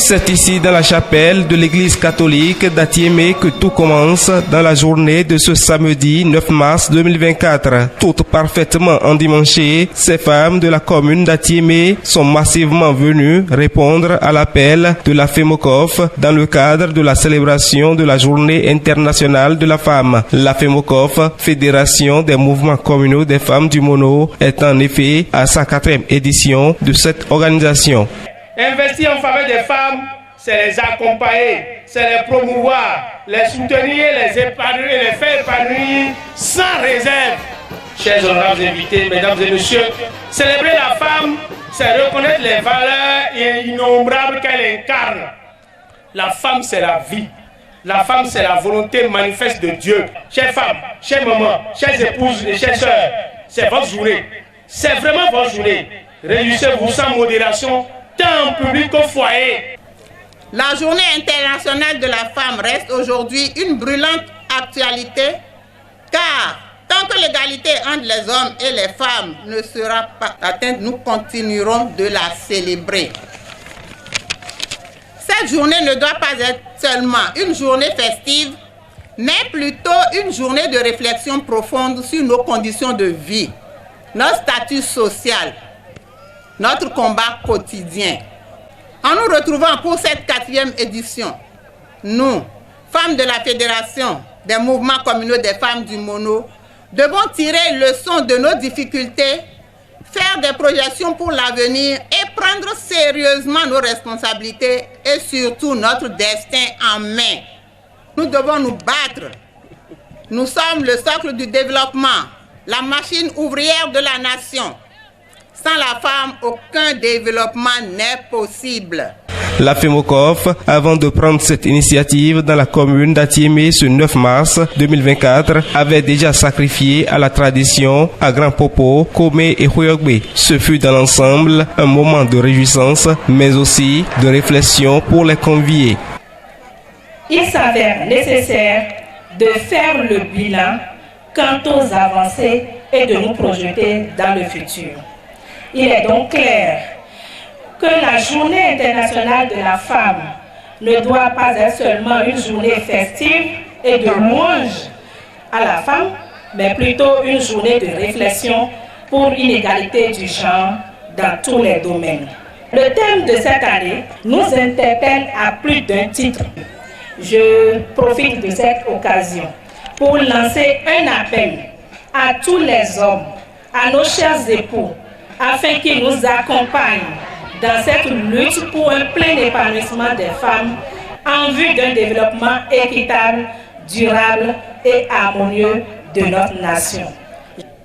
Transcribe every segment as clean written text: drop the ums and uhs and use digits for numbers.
C'est ici dans la chapelle de l'église catholique d'Atiémé que tout commence dans la journée de ce samedi 9 mars 2024. Toutes parfaitement endimanchées, ces femmes de la commune d'Atiémé sont massivement venues répondre à l'appel de la FEMOCOF dans le cadre de la célébration de la journée internationale de la femme. La FEMOCOF, Fédération des mouvements communaux des femmes du Mono, est en effet à sa 4e édition de cette organisation. Investir en faveur des femmes, c'est les accompagner, c'est les promouvoir, les soutenir, les épanouir, les faire épanouir sans réserve. Chers honorables invités, mesdames et messieurs, célébrer la femme, c'est reconnaître les valeurs innombrables qu'elle incarne. La femme, c'est la vie. La femme, c'est la volonté manifeste de Dieu. Chères femmes, chères mamans, chères épouses et chères sœurs, c'est votre journée. C'est vraiment votre journée. Réjouissez-vous sans modération, tant en public qu'au foyer. La journée internationale de la femme reste aujourd'hui une brûlante actualité, car tant que l'égalité entre les hommes et les femmes ne sera pas atteinte, nous continuerons de la célébrer. Cette journée ne doit pas être seulement une journée festive, mais plutôt une journée de réflexion profonde sur nos conditions de vie, notre statut social, notre combat quotidien. En nous retrouvant pour cette 4e édition, nous, femmes de la Fédération des mouvements communaux des femmes du Mono, devons tirer leçon de nos difficultés, faire des projections pour l'avenir et prendre sérieusement nos responsabilités et surtout notre destin en main. Nous devons nous battre. Nous sommes le socle du développement, la machine ouvrière de la nation. Sans la femme, aucun développement n'est possible. La FEMOCOF, avant de prendre cette initiative dans la commune d'Atiémé ce 9 mars 2024, avait déjà sacrifié à la tradition à Grand Popo, Komé et Hoyogbe. Ce fut dans l'ensemble un moment de réjouissance, mais aussi de réflexion pour les conviés. Il s'avère nécessaire de faire le bilan quant aux avancées et de nous projeter dans le futur. Il est donc clair que la journée internationale de la femme ne doit pas être seulement une journée festive et de louange à la femme, mais plutôt une journée de réflexion pour une égalité du genre dans tous les domaines. Le thème de cette année nous interpelle à plus d'un titre. Je profite de cette occasion pour lancer un appel à tous les hommes, à nos chers époux, afin qu'ils nous accompagnent dans cette lutte pour un plein épanouissement des femmes en vue d'un développement équitable, durable et harmonieux de notre nation.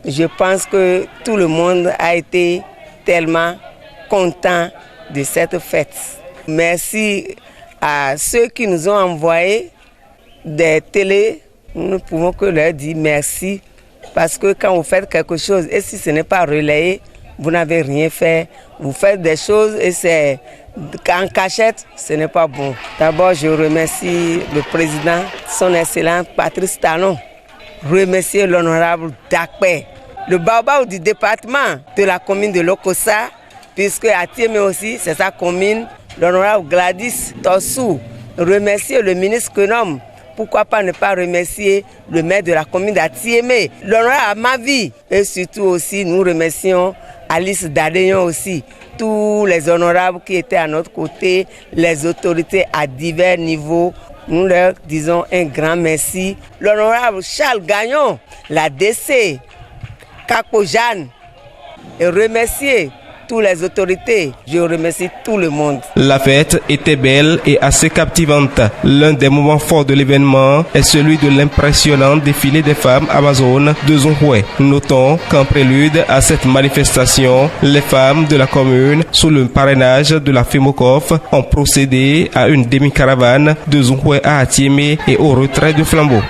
Je pense que tout le monde a été tellement content de cette fête. Merci à ceux qui nous ont envoyé des télés. Nous ne pouvons que leur dire merci parce que quand vous faites quelque chose et si ce n'est pas relayé, vous n'avez rien fait, vous faites des choses et c'est en cachette, ce n'est pas bon. D'abord, je remercie le président, son excellence Patrice Talon, remercier l'honorable Dakpe, le baobab du département de la commune de Lokossa, puisque Atiémé aussi, c'est sa commune, l'honorable Gladys Tossou, remercier le ministre Kenom, pourquoi pas ne pas remercier le maire de la commune d'Atiémé, l'honorable Amavi, et surtout aussi nous remercions Alice Dadeyon aussi, tous les honorables qui étaient à notre côté, les autorités à divers niveaux, nous leur disons un grand merci. L'honorable Charles Gagnon, la DC, Kako Jeanne, et remercier toutes les autorités. Je remercie tout le monde. La fête était belle et assez captivante. L'un des moments forts de l'événement est celui de l'impressionnant défilé des femmes amazones de Zunhue. Notons qu'en prélude à cette manifestation, les femmes de la commune, sous le parrainage de la FEMOCOF, ont procédé à une demi-caravane de Zunhue à Atiémé et au retrait de flambeaux.